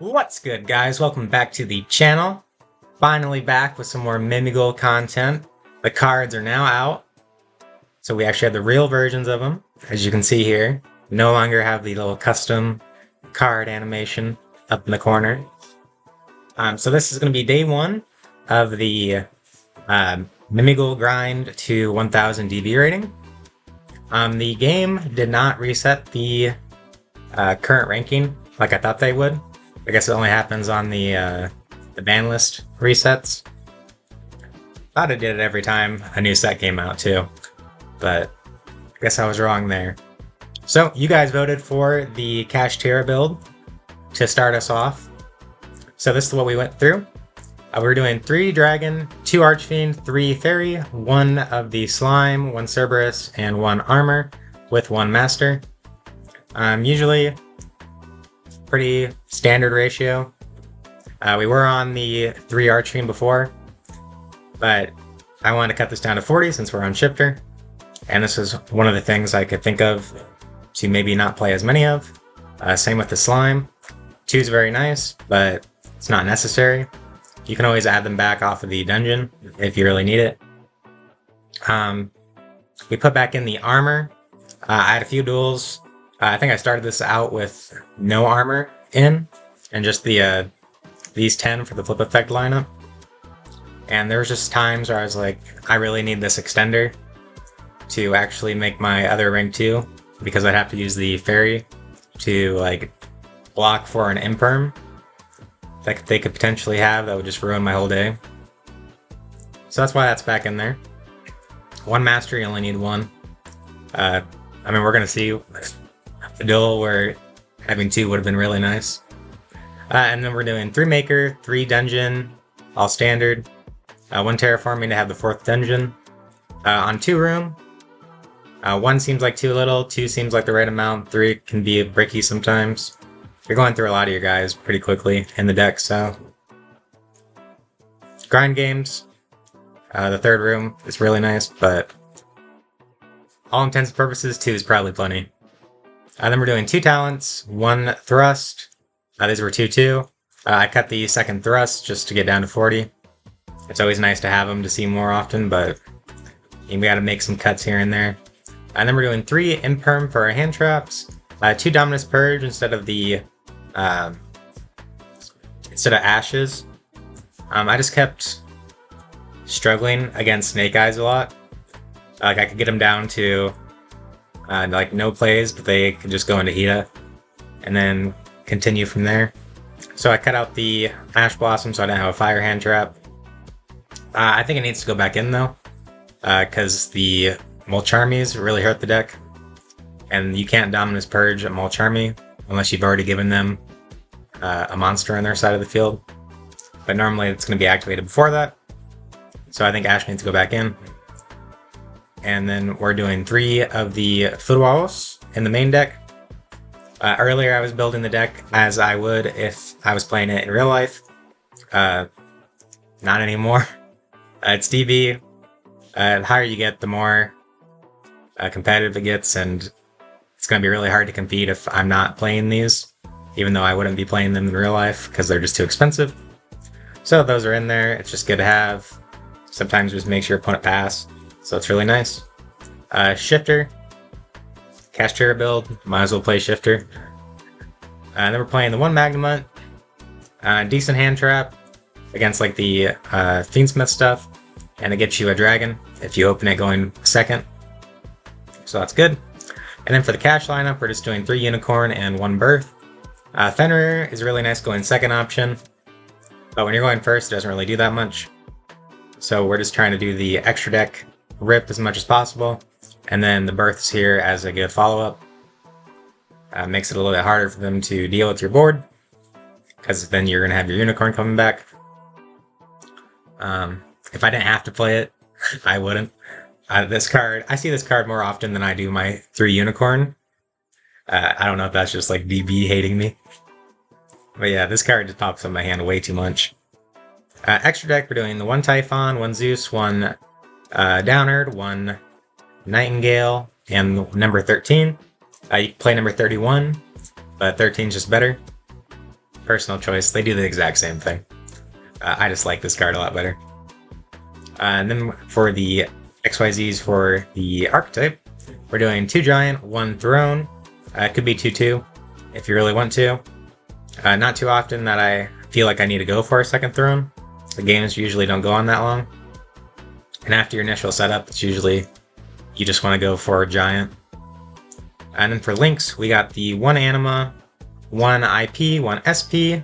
What's good, guys? Welcome back to the channel. Finally back with some more Mimighoul content. The cards are now out, so we actually have the real versions of them. As you can see here, we no longer have the little custom card animation up in the corner. So this is going to be day one of the Mimighoul grind to 1000 DB rating. The game did not reset the current ranking like I thought they would. I guess it only happens on the ban list resets. Thought it did it every time a new set came out too, but I guess I was wrong there. So you guys voted for the Cash Terra build to start us off. So this is what we went through. We're doing 3 Dragon, 2 Archfiend, 3 Fairy, 1 of the Slime, 1 Cerberus, and 1 Armor with 1 Master. Usually pretty standard ratio. We were on the 3 Archfiend before, but I wanted to cut this down to 40 since we're on Shifter, and this is one of the things I could think of to maybe not play as many of. Same with the Slime. 2 is very nice, but it's not necessary. You can always add them back off of the dungeon if you really need it. We put back in the Armor. I had a few duels. I think I started this out with no armor in, and just the these 10 for the flip effect lineup. And there was just times where I was like, I really need this extender to actually make my other rank 2, because I'd have to use the fairy to like block for an imperm that they could potentially have that would just ruin my whole day. So that's why that's back in there. 1 master, you only need 1. I mean, we're gonna see a duel where having 2 would have been really nice. And then we're doing 3 Maker, 3 Dungeon, all standard. 1 Terraforming to have the 4th Dungeon. On 2 Room, 1 seems like too little, 2 seems like the right amount, 3 can be a bricky sometimes. You're going through a lot of your guys pretty quickly in the deck, so. Grind games, the 3rd Room is really nice, but all intents and purposes, 2 is probably plenty. Then we're doing 2 talents, 1 thrust. These were 2-2. I cut the 2nd thrust just to get down to 40. It's always nice to have them to see more often, but we gotta make some cuts here and there. And then we're doing 3 imperm for our hand traps, 2 Dominus Purge instead of the ashes. I just kept struggling against Snake Eyes a lot. Like I could get them down to like no plays, but they could just go into Hita and then continue from there. So I cut out the Ash Blossom so I didn't have a fire hand trap. I think it needs to go back in though, because the Mulcharmies really hurt the deck, and you can't Dominus Purge a Mulcharmy unless you've already given them a monster on their side of the field. But normally it's going to be activated before that, so I think Ash needs to go back in. And then we're doing 3 of the Furuaos in the main deck. Earlier I was building the deck as I would if I was playing it in real life. Not anymore. It's DB. The higher you get, the more competitive it gets, and it's going to be really hard to compete if I'm not playing these, even though I wouldn't be playing them in real life because they're just too expensive. So those are in there. It's just good to have. Sometimes just makes your opponent pass. So it's really nice. Shifter. Cash Terra build. Might as well play Shifter. Then we're playing the 1 Magnemite. Decent hand trap against like the Fiendsmith stuff. And it gets you a dragon if you open it going 2nd. So that's good. And then for the cash lineup, we're just doing 3 Unicorn and 1 Birth. Fenrir is really nice going 2nd option. But when you're going 1st, it doesn't really do that much. So we're just trying to do the extra deck rip as much as possible, and then the Births here as a good follow-up. Makes it a little bit harder for them to deal with your board, because then you're going to have your Unicorn coming back. If I didn't have to play it, I wouldn't. This card, I see this card more often than I do my 3 Unicorn. I don't know if that's just like DB hating me. But yeah, this card just pops up in my hand way too much. Extra deck, we're doing the 1 Typhon, 1 Zeus, 1 Downerd, 1 Nightingale, and number 13. You can play number 31, but 13 is just better. personal choice. They do the exact same thing. I just like this card a lot better. And then for the XYZs for the archetype, we're doing 2 giant, 1 throne. It could be 2/2 if you really want to. Not too often that I feel like I need to go for a second throne. The games usually don't go on that long. And after your initial setup, it's usually you just want to go for a giant. And then for links, we got the 1 anima, 1 IP, 1 SP,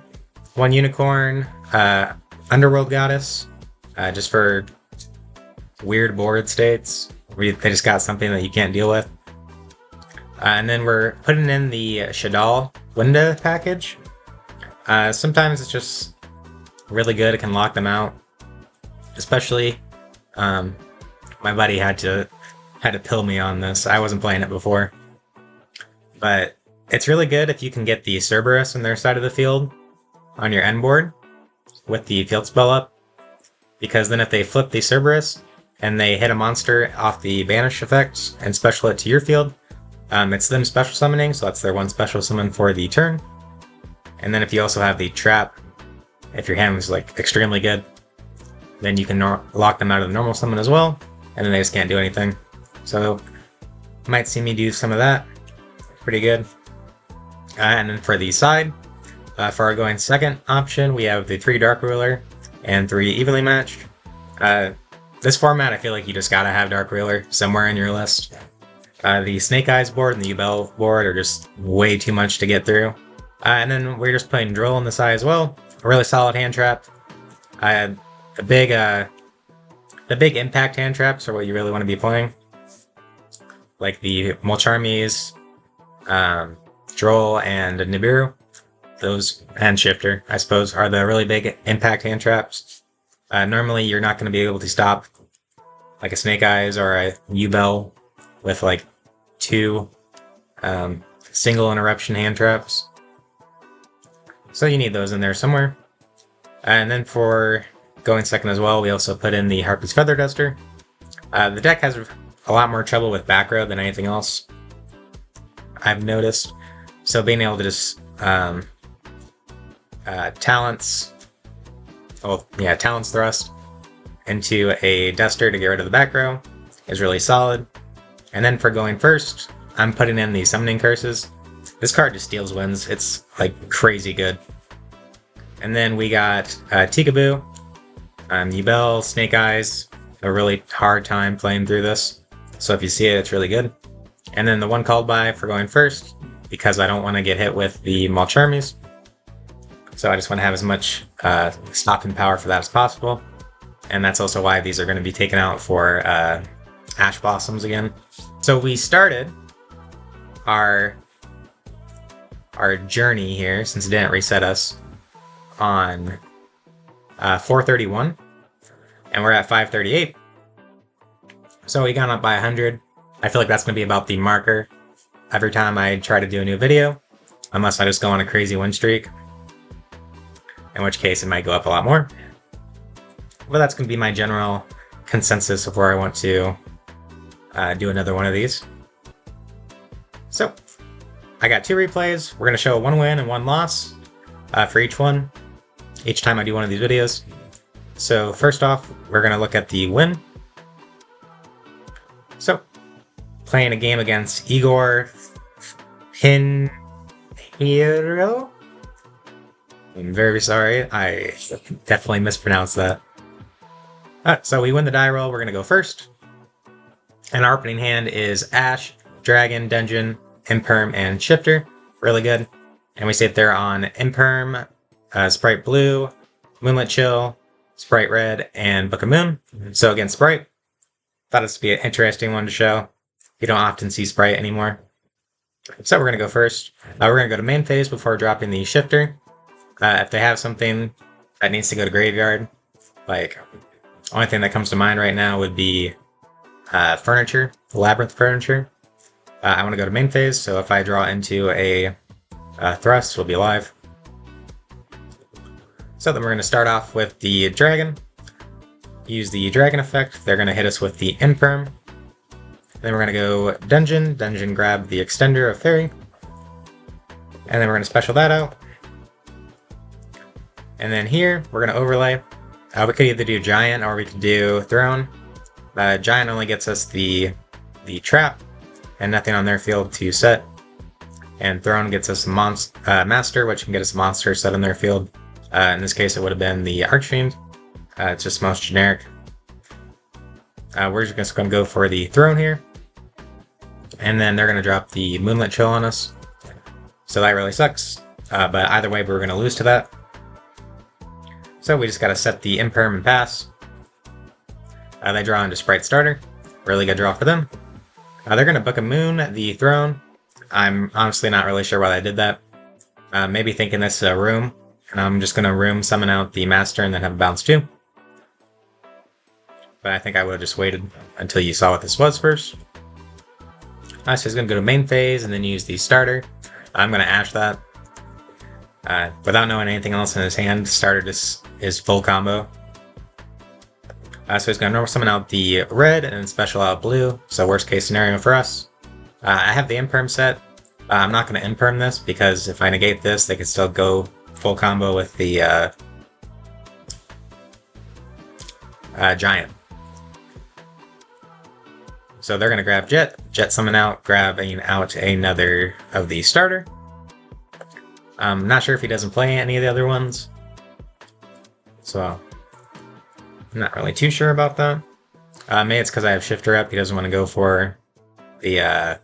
1 unicorn, underworld goddess, just for weird board states. They just got something that you can't deal with. And then we're putting in the Shadal window package. Sometimes it's just really good. It can lock them out. Especially, my buddy had to pill me on this. I wasn't playing it before. But it's really good if you can get the Cerberus on their side of the field on your end board with the field spell up. Because then if they flip the Cerberus and they hit a monster off the banish effects and special it to your field, it's them special summoning, so that's their 1 special summon for the turn. And then if you also have the trap, if your hand was like extremely good, then you can lock them out of the normal summon as well, and then they just can't do anything. So you might see me do some of that. Pretty good. And then for the side, for our going second option, we have the 3 Dark Ruler and 3 Evenly Matched. This format, I feel like you just gotta have Dark Ruler somewhere in your list. The Snake Eyes board and the YUGIOH board are just way too much to get through. And then we're just putting Drill on the side as well. A really solid hand trap. The big impact hand traps are what you really want to be playing. Like the Molcharmies, Droll, and Nibiru. Those, and Shifter, I suppose, are the really big impact hand traps. Normally, you're not going to be able to stop like a Snake Eyes or a YUGIOH with like 2 single interruption hand traps. So you need those in there somewhere. And then for going second as well, we also put in the Harpy's Feather Duster. The deck has a lot more trouble with back row than anything else, I've noticed. So being able to just Talents Thrust into a Duster to get rid of the back row is really solid. And then for going first, I'm putting in the Summoning Curses. This card just steals wins. It's like crazy good. And then we got Tikaboo, YUGIOH, Snake Eyes. A really hard time playing through this. So if you see it, it's really good. And then the 1 called by for going first, because I don't want to get hit with the Molcharmies. So I just want to have as much stopping power for that as possible. And that's also why these are going to be taken out for Ash Blossoms again. So we started our journey here, since it didn't reset us, on 431, and we're at 538. So we got up by 100. I feel like that's going to be about the marker every time I try to do a new video, unless I just go on a crazy win streak, in which case it might go up a lot more. But that's going to be my general consensus of where I want to do another one of these. So I got 2 replays. We're going to show 1 win and 1 loss for each one, each time I do one of these videos. So first off, we're going to look at the win. So, playing a game against Igor Pinheiro. I'm very sorry, I definitely mispronounced that. So we win the die roll, we're going to go first. And our opening hand is Ash, Dragon, Dungeon, Imperm, and Shifter. Really good. And we sit there on Imperm, Spright Blue, Moonlit Chill, Spright Red, and Book of Moon. So against Spright, thought this would be an interesting one to show. You don't often see Spright anymore. So we're going to go first. We're going to go to main phase before dropping the Shifter. If they have something that needs to go to graveyard, like, only thing that comes to mind right now would be furniture, Labyrinth furniture. I want to go to main phase, so if I draw into a thrust, we'll be alive. So then we're going to start off with the dragon. Use the dragon effect. They're going to hit us with the Imperm. Then we're going to go dungeon. Dungeon grab the extender of fairy. And then we're going to special that out. And then here, we're going to overlay. We could either do Giant or we could do Throne. Giant only gets us the trap and nothing on their field to set. And Throne gets us Master, which can get us a monster set on their field. In this case, it would have been the Archfiend. It's just most generic. We're just going to go for the Throne here. And then they're going to drop the Moonlit Chill on us. So that really sucks. But either way, we're going to lose to that. So we just got to set the Imperm and pass. They draw into Spright Starter. Really good draw for them. They're going to book a Moon, the Throne. I'm honestly not really sure why they did that. Maybe thinking this is a room. And I'm just going to room summon out the Master and then have a bounce too. But I think I would have just waited until you saw what this was first. So he's going to go to main phase and then use the starter. I'm going to Ash that. Without knowing anything else in his hand, starter just is full combo. So he's going to normal summon out the red and then special out blue. So worst case scenario for us. I have the Imperm set. I'm not going to Imperm this because if I negate this, they can still go full combo with the Giant. So they're going to grab Jet summon out, grabbing out another of the starter. I'm not sure if he doesn't play any of the other ones. So I'm not really too sure about that. Maybe it's because I have Shifter up. He doesn't want to go for the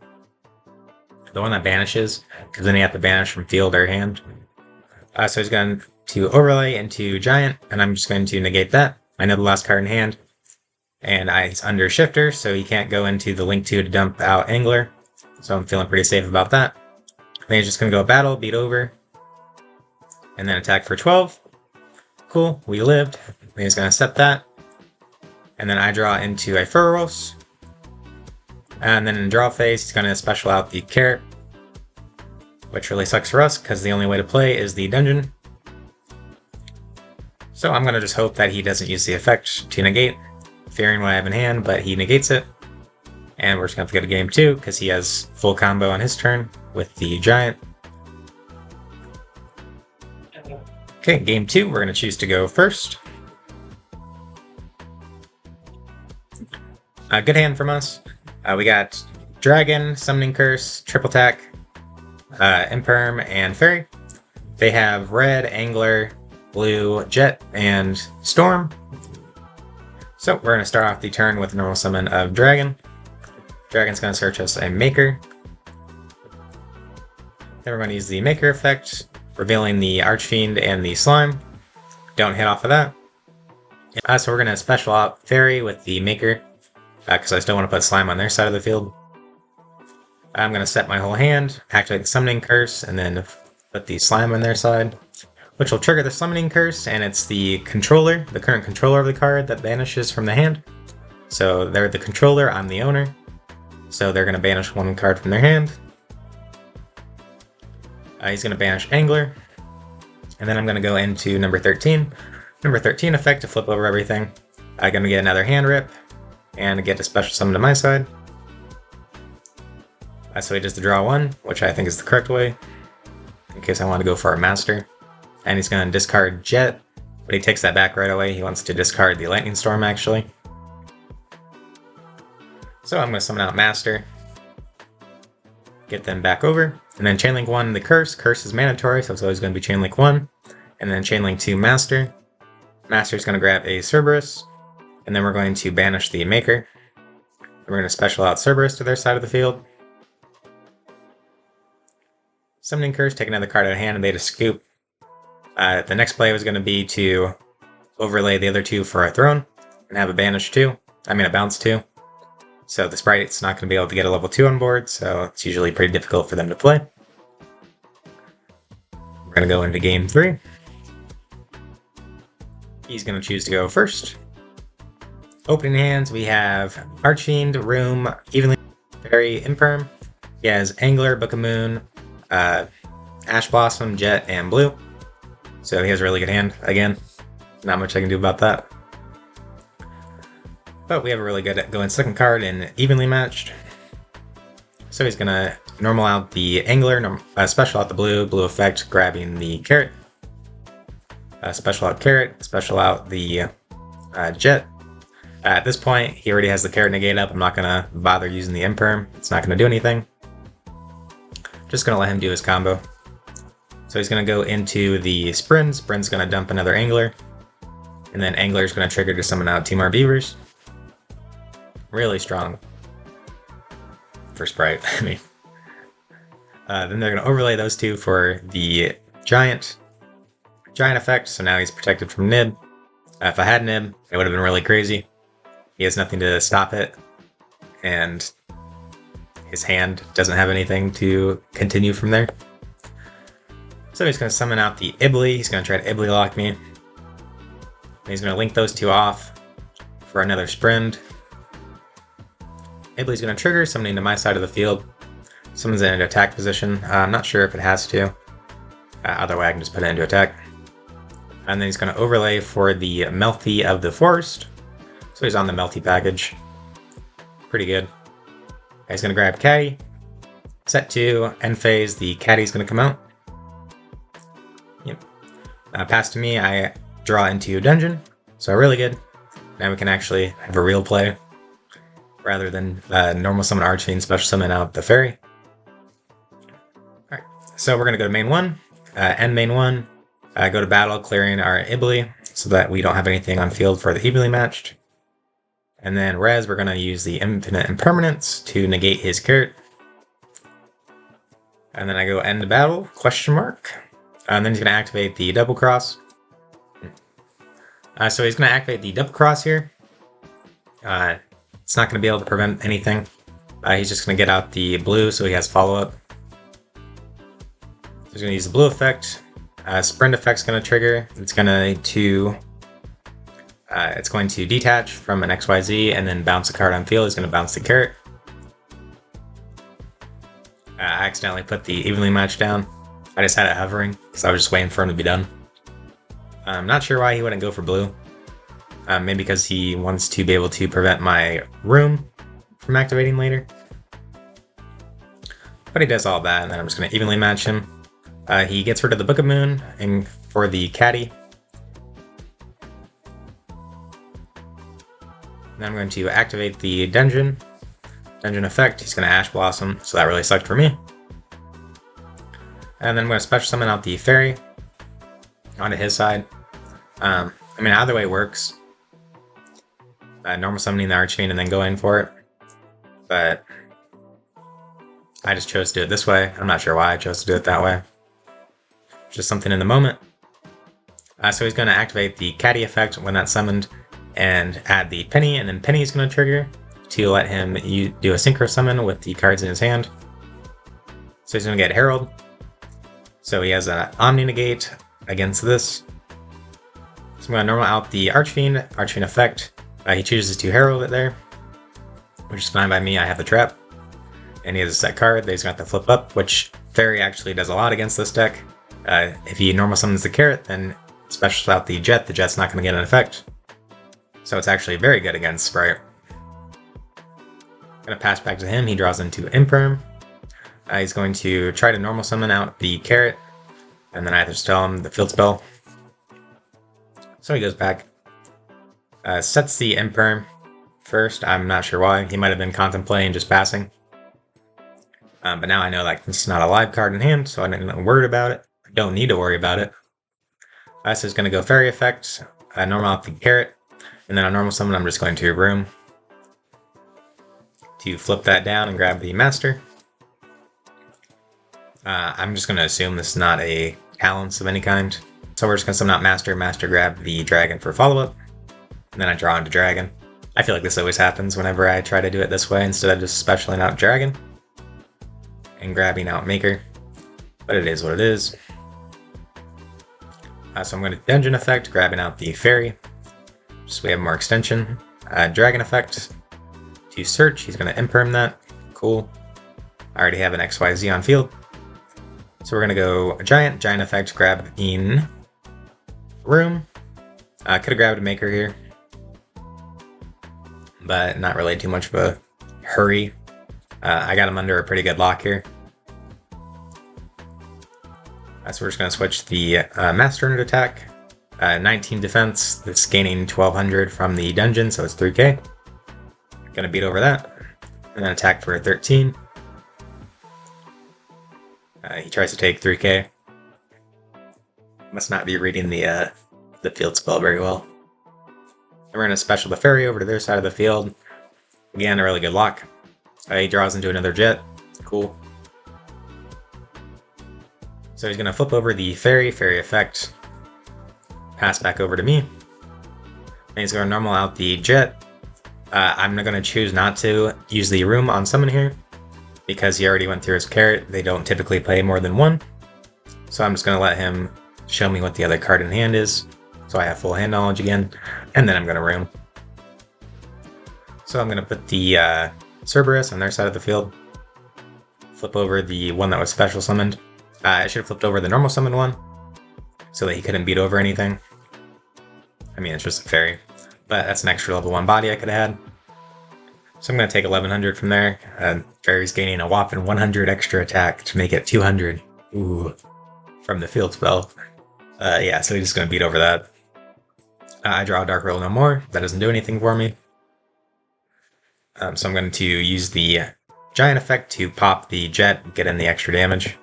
one that banishes, because then you have to banish from field or hand. So he's going to overlay into Giant, and I'm just going to negate that. I know the last card in hand, and he's under Shifter, so he can't go into the Link 2 to dump out Angler. So I'm feeling pretty safe about that. Then he's just going to go battle, beat over, and then attack for 12. Cool, we lived. Then he's going to set that. And then I draw into a Furros. And then in draw phase, he's going to special out the Carrot, which really sucks for us because the only way to play is the dungeon. So I'm going to just hope that he doesn't use the effect to negate, fearing what I have in hand, but he negates it. And we're just going to have to go to game 2 because he has full combo on his turn with the Giant. Okay, game 2, we're going to choose to go first. Good hand from us. We got Dragon, Summoning Curse, Triple Attack, Imperm, and Fairy. They have Red, Angler, Blue, Jet, and Storm. So we're going to start off the turn with a normal summon of Dragon. Dragon's going to search us a Maker. Then we're going to use the Maker effect, revealing the Archfiend and the Slime. Don't hit off of that. So we're going to special out Fairy with the Maker, because I still want to put Slime on their side of the field. I'm going to set my whole hand, activate the Summoning Curse, and then put the Slime on their side, which will trigger the Summoning Curse, and it's the controller, the current controller of the card, that banishes from the hand. So they're the controller, I'm the owner. So they're going to banish one card from their hand. He's going to banish Angler. And then I'm going to go into number 13. Number 13 effect to flip over everything. I'm going to get another hand rip, and get a special summon to my side. So he does the draw 1, which I think is the correct way, in case I want to go for a Master. And he's going to discard Jet, but he takes that back right away. He wants to discard the Lightning Storm, actually. So I'm going to summon out Master, get them back over, and then Chainlink 1, the Curse. Curse is mandatory, so it's always going to be Chainlink 1. And then Chainlink 2, Master. Master's going to grab a Cerberus, and then we're going to banish the Maker. We're going to special out Cerberus to their side of the field. Summoning Curse, take another card out of hand, and they just scoop. The next play was going to be to overlay the other two for a Throne, and have a banish 2. I mean a bounce 2. So the Sprite's not going to be able to get a level 2 on board, so it's usually pretty difficult for them to play. We're going to go into game 3. He's going to choose to go first. Opening hands, we have Archfiend, Room, Evenly, Fairy, Imperm. He has Angler, Book of Moon, Ash Blossom, Jet, and Blue. So he has a really good hand. Again, not much I can do about that. But we have a really good going second card in Evenly Matched. So he's going to normal out the Angler, special out the Blue, Blue effect, grabbing the Carrot. special out carrot, special out the jet. At this point, he already has the carrot negate up. I'm not going to bother using the imperm. It's not going to do anything. Just going to let him do his combo. So he's going to go into the Sprint. Sprint's going to dump another Angler. And then Angler's going to trigger to summon out 2 more Beavers. Really strong for Spright. I mean, then they're going to overlay those 2 for the Giant effect. So now he's protected from Nib. If I had Nib, it would have been really crazy. He has nothing to stop it. And his hand doesn't have anything to continue from there. So he's going to summon out the Ibly. He's going to try to Ibly lock me. And he's going to link those 2 off for another Sprint. Ibly's going to trigger, summoning to my side of the field. Summons it into attack position. I'm not sure if it has to. Either way, I can just put it into attack. And then he's going to overlay for the Melty of the Forest. So he's on the Melty package. Pretty good. He's going to grab Caddy. Set 2, end phase, the Caddy's going to come out. Yep. Pass to me, I draw into Dungeon. So really good. Now we can actually have a real play. Rather than normal summon Archfiend, special summon out the Fairy. Alright, so we're going to go to main 1. End main 1. Go to battle, clearing our Ibly, so that we don't have anything on field for the evenly matched. And then res, we're going to use the Infinite Impermanence to negate his carrot. And then I go end battle, question mark. And then he's going to activate the double cross. So he's going to activate the double cross here. It's not going to be able to prevent anything. He's just going to get out the blue so he has follow-up. So he's going to use the blue effect. Sprint effect's going to trigger. It's going to detach from an XYZ and then bounce a card on field. It's going to bounce the carrot. I accidentally put the evenly matched down. I just had it hovering because I was just waiting for him to be done. I'm not sure why he wouldn't go for blue. Maybe because he wants to be able to prevent my room from activating later. But he does all that, and then I'm just going to evenly match him. He gets rid of the Book of Moon and for the Caddy. Then I'm going to activate the Dungeon effect. He's going to Ash Blossom, so that really sucked for me. And then I'm going to special summon out the Fairy onto his side. I mean, either way works. Normal summoning the Archfiend and then going for it. But I just chose to do it this way. I'm not sure why I chose to do it that way. Just something in the moment. So he's going to activate the Caddy effect when that's summoned and add the Penny, and then Penny is going to trigger to let him do a Synchro Summon with the cards in his hand. So he's going to get Herald. So he has an Omni Negate against this. So I'm going to normal out the Archfiend effect. He chooses to Herald it there, which is fine by me. I have the trap. And he has a set card that he's going to have to flip up, which Fairy actually does a lot against this deck. If he normal summons the carrot, then special out the jet. The jet's not going to get an effect. So it's actually very good against Spright. Going to pass back to him. He draws into Imperm. He's going to try to normal summon out the carrot. And then I have to just tell him the field spell. So he goes back. Sets the Imperm first. I'm not sure why. He might have been contemplating just passing. But now I know that it's not a live card in hand, so I didn't worry about it. I don't need to worry about it. So he's going to go Fairy effect, normal out the carrot, and then on normal summon I'm just going to room to flip that down and grab the master. I'm just going to assume this is not a talents of any kind. So we're just going to summon out master grab the dragon for follow-up, and then I draw into dragon. I feel like this always happens whenever I try to do it this way instead of just specialing out dragon and grabbing out maker, but it is what it is. So I'm going to dungeon effect, grabbing out the fairy, just so we have more extension. Dragon effect to search, he's going to imperm that, cool. I already have an XYZ on field. So we're going to go giant effect, grab in room. Could have grabbed a maker here, but not really too much of a hurry. I got him under a pretty good lock here. So we're just going to switch the master into attack. 19 defense. That's gaining 1200 from the dungeon, so it's 3k. Gonna beat over that. And then attack for 13. He tries to take 3k. Must not be reading the field spell very well. And we're gonna special the fairy over to their side of the field. Again, a really good lock. He draws into another jet. Cool. So he's gonna flip over the fairy effect. Pass back over to me. And he's gonna normal out the jet. I'm gonna choose not to use the room on summon here, because he already went through his carrot. They don't typically play more than one. So I'm just gonna let him show me what the other card in hand is, so I have full hand knowledge again, and then I'm gonna room. So I'm gonna put the Cerberus on their side of the field. Flip over the one that was special summoned. I should have flipped over the normal summoned one, so that he couldn't beat over anything. I mean, it's just a fairy, but that's an extra level 1 body I could have had. So I'm going to take 1100 from there. Fairy's gaining a whopping 100 extra attack to make it 200. Ooh, from the field spell. Yeah, so he's just going to beat over that. I draw a Dark Roll no more. That doesn't do anything for me. So I'm going to use the Giant effect to pop the jet, get in the extra damage.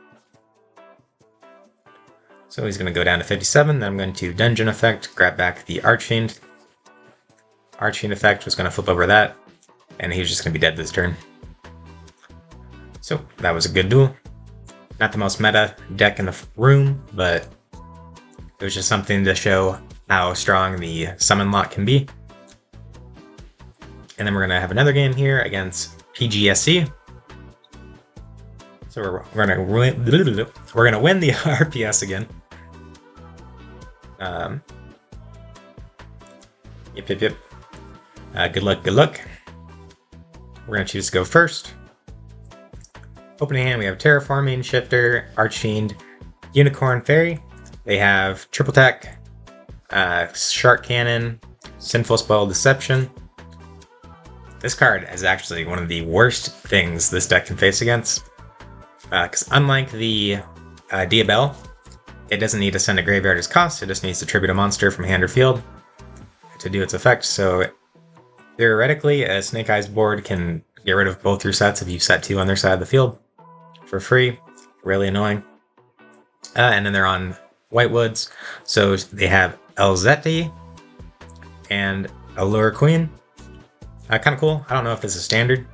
So he's going to go down to 57, then I'm going to Dungeon effect, grab back the Archfiend. Archfiend effect was going to flip over that, and he was just going to be dead this turn. So that was a good duel. Not the most meta deck in the room, but it was just something to show how strong the summon lock can be. And then we're going to have another game here against PGSC. So we're going to win the RPS again. Yep. Good luck. We're going to choose to go first. Opening hand, we have Terraforming, Shifter, Archfiend, Unicorn, Fairy. They have Triple Tech, Shark Cannon, Sinful Spell, Deception. This card is actually one of the worst things this deck can face against. Because unlike the Diabell, it doesn't need to send a graveyard as cost, it just needs to tribute a monster from hand or field to do its effect. So theoretically, a Snake Eyes board can get rid of both your sets if you set 2 on their side of the field for free. Really annoying. And then they're on Whitewoods, so they have Elzetti and Allure Queen. Kind of cool. I don't know if this is standard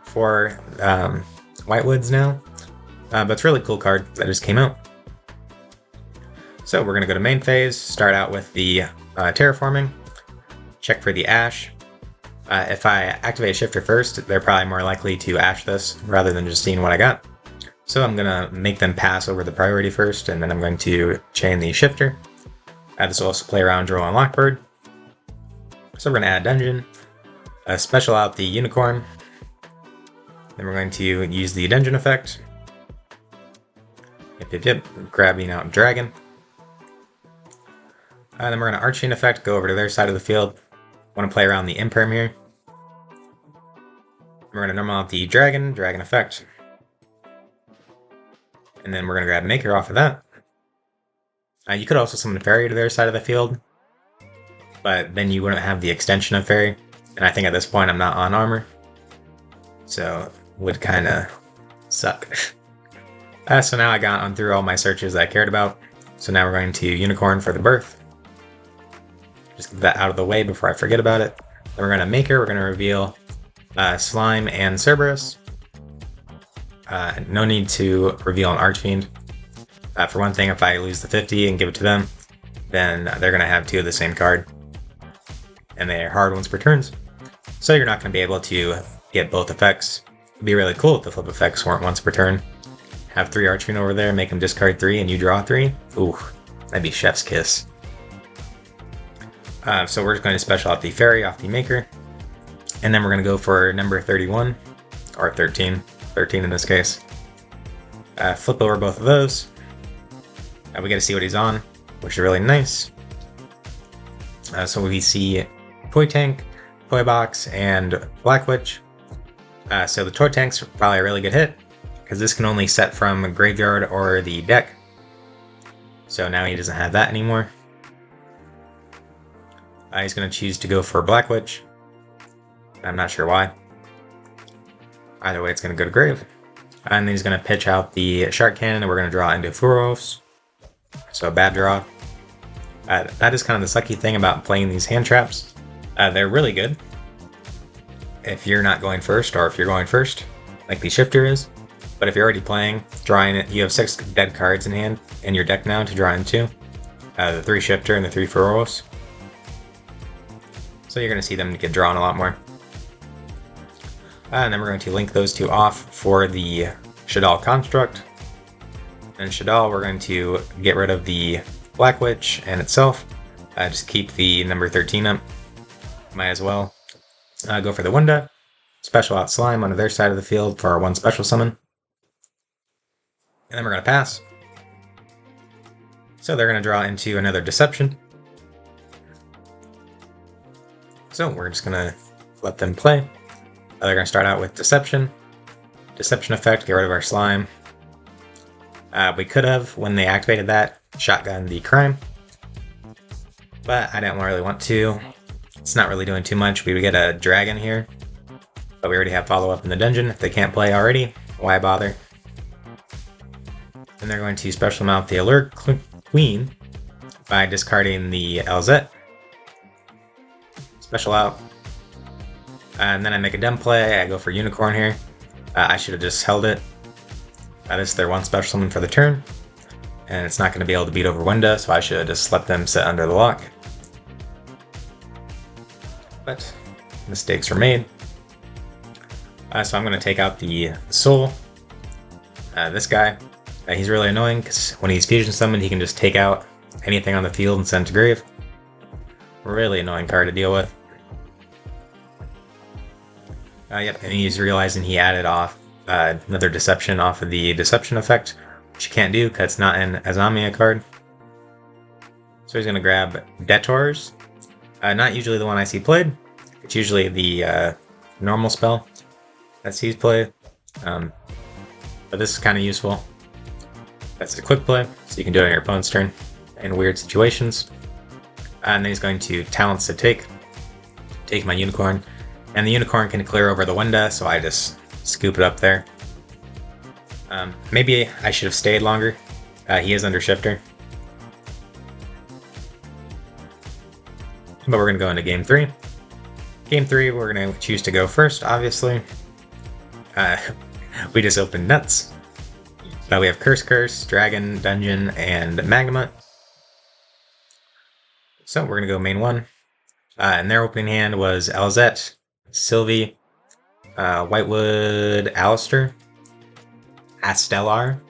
for Whitewoods now, but it's a really cool card that just came out. So we're going to go to main phase, start out with the Terraforming, check for the Ash. If I activate Shifter first, they're probably more likely to Ash this rather than just seeing what I got. So I'm going to make them pass over the priority first, and then I'm going to chain the Shifter. This will also play around Droll and Lockbird. So we're going to add Dungeon, special out the Unicorn. Then we're going to use the Dungeon effect. Yep, grabbing out Dragon. Then we're going to Archfiend effect, go over to their side of the field. Want to play around the Imperm here. We're going to normal out the Dragon effect. And then we're going to grab Maker off of that. You could also summon Fairy to their side of the field, but then you wouldn't have the extension of Fairy. And I think at this point I'm not on armor, so would kind of suck. So now I got on through all my searches I cared about. So now we're going to Unicorn for the Birth. Just get that out of the way before I forget about it. Then we're going to Maker, we're going to reveal Slime and Cerberus. No need to reveal an Archfiend. For one thing, if I lose the 50 and give it to them, then they're going to have 2 of the same card. And they're hard once per turns. So you're not going to be able to get both effects. It'd be really cool if the flip effects weren't once per turn. Have 3 Archfiend over there, make them discard 3 and you draw 3. Ooh, that'd be chef's kiss. So we're just going to special out the Fairy off the Maker. And then we're going to go for number 31, or 13 in this case. Flip over both of those. We get to see what he's on, which is really nice. So we see Toy Tank, Toy Box, and Black Witch. So the Toy Tank's probably a really good hit, because this can only set from a graveyard or the deck. So now he doesn't have that anymore. He's going to choose to go for Black Witch. I'm not sure why. Either way, it's going to go to grave. And then he's going to pitch out the Shark Cannon, and we're going to draw into Furos. So a bad draw. That is kind of the sucky thing about playing these hand traps. They're really good if you're not going first, or if you're going first, like the Shifter is. But if you're already playing, drawing it, you have 6 dead cards in hand in your deck now to draw into. The 3 Shifter and the 3 Furos. So you're going to see them get drawn a lot more. And then we're going to link those 2 off for the Shaddoll Construct. And Shaddoll, we're going to get rid of the Black Witch and itself. Just keep the number 13 up. Might as well. Go for the Wunda. Special out Slime onto their side of the field for our 1 special summon. And then we're going to pass. So they're going to draw into another Deception. So we're just going to let them play. They're going to start out with Deception. Deception effect, get rid of our Slime. We could have, when they activated that, shotgun the Crime. But I didn't really want to. It's not really doing too much. We would get a Dragon here. But we already have follow-up in the dungeon. If they can't play already, why bother? And they're going to special mount the Allure Queen by discarding the LZ. Special out. And then I make a dumb play. I go for Unicorn here. I should have just held it. This is their 1 special summon for the turn. And it's not going to be able to beat over Wunda, so I should have just let them sit under the lock. But mistakes were made. So I'm going to take out the Soul. This guy. He's really annoying because when he's fusion summoned, he can just take out anything on the field and send it to grave. Really annoying card to deal with. Yep, and he's realizing he added off another Deception off of the Deception effect, which you can't do because it's not an Azamiya card. So he's going to grab Detors. Not usually the one I see played. It's usually the normal spell that sees played. But this is kind of useful. That's a quick play, so you can do it on your opponent's turn in weird situations. And then he's going to Talents to take my Unicorn. And the Unicorn can clear over the Wunda, so I just scoop it up there. Maybe I should have stayed longer. He is under Shifter. But we're going to go into Game 3. Game 3, we're going to choose to go first, obviously. We just opened nuts. We have Curse, Dragon, Dungeon, and Magma. So we're going to go main 1. And their opening hand was Alzette, Sylvie, Whitewood, Alistair, Astellar,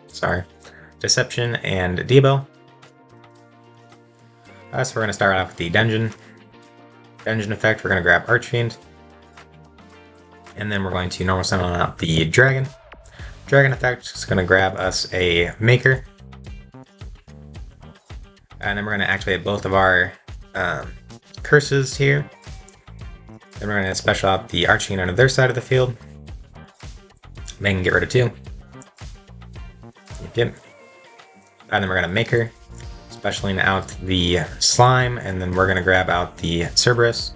Deception, and Debo. So we're going to start off with the Dungeon. Dungeon effect, we're going to grab Archfiend. And then we're going to normal summon out the Dragon. Dragon effect is going to grab us a Maker. And then we're going to activate both of our curses here. Then we're going to special out the Archfiend on their side of the field. They can get rid of 2. Yep. And then we're going to Maker, specialing out the Slime, and then we're going to grab out the Cerberus.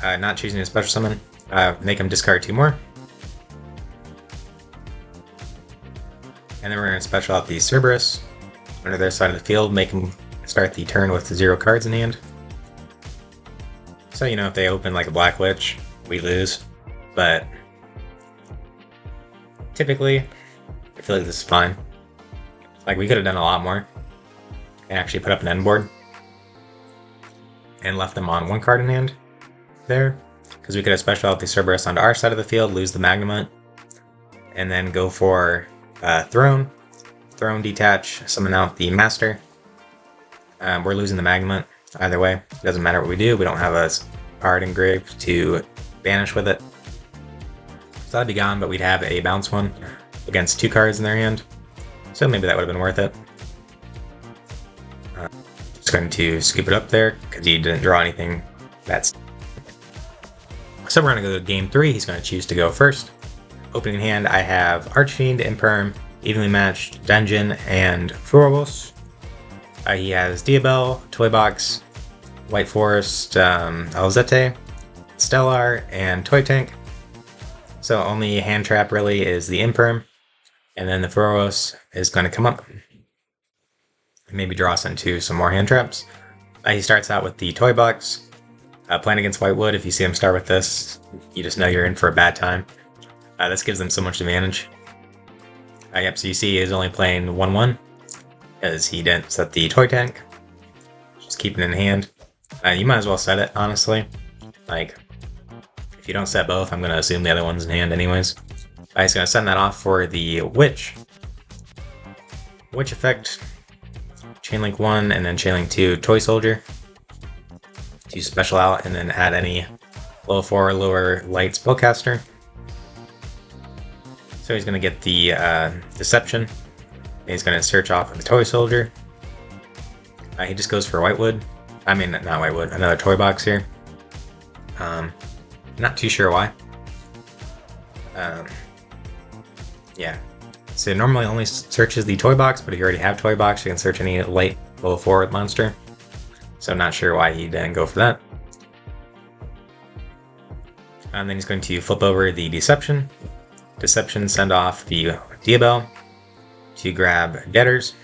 Not choosing a special summon. Make him discard 2 more. And then we're going to special out the Cerberus under their side of the field, make them start the turn with 0 cards in hand. So, you know, if they open like a Black Witch, we lose. But typically, I feel like this is fine. Like, we could have done a lot more and actually put up an end board and left them on 1 card in hand there. Because we could have special out the Cerberus onto our side of the field, lose the Magnamut, and then go for Throne, detach, summon out the Master. We're losing the Magnamut either way. It doesn't matter what we do. We don't have a card engraved to banish with it. So that'd be gone, but we'd have a bounce one against 2 cards in their hand. So maybe that would have been worth it. Just going to scoop it up there because he didn't draw anything. So we're going to go to Game 3. He's going to choose to go first. Opening hand, I have Archfiend, Imperm, Evenly Matched, Dungeon, and Furos. He has Diabell, Toy Box, White Forest, Alzette, Stellar, and Toy Tank. So only hand trap really is the Imperm, and then the Furos is going to come up. Maybe draw us into some more hand traps. He starts out with the Toy Box. Playing against Whitewood, if you see him start with this, you just know you're in for a bad time. This gives them so much advantage. Yep, so you see he's only playing 1-1, because he didn't set the Toy Tank. Just keep it in hand. You might as well set it, honestly. Like, if you don't set both, I'm going to assume the other one's in hand anyways. He's going to send that off for the Witch. Witch effect, Chainlink 1, and then Chainlink 2, Toy Soldier. To special out, and then add any low 4, lower light spellcaster. So he's going to get the Deception. And he's going to search off of the Toy Soldier. He just goes for Whitewood. I mean, not Whitewood, another Toy Box here. Not too sure why. Yeah. So it normally only searches the Toy Box, but if you already have Toy Box, you can search any light level 4 monster. So I'm not sure why he didn't go for that. And then he's going to flip over the Deception. Deception, send off the Diabell to grab Debtors.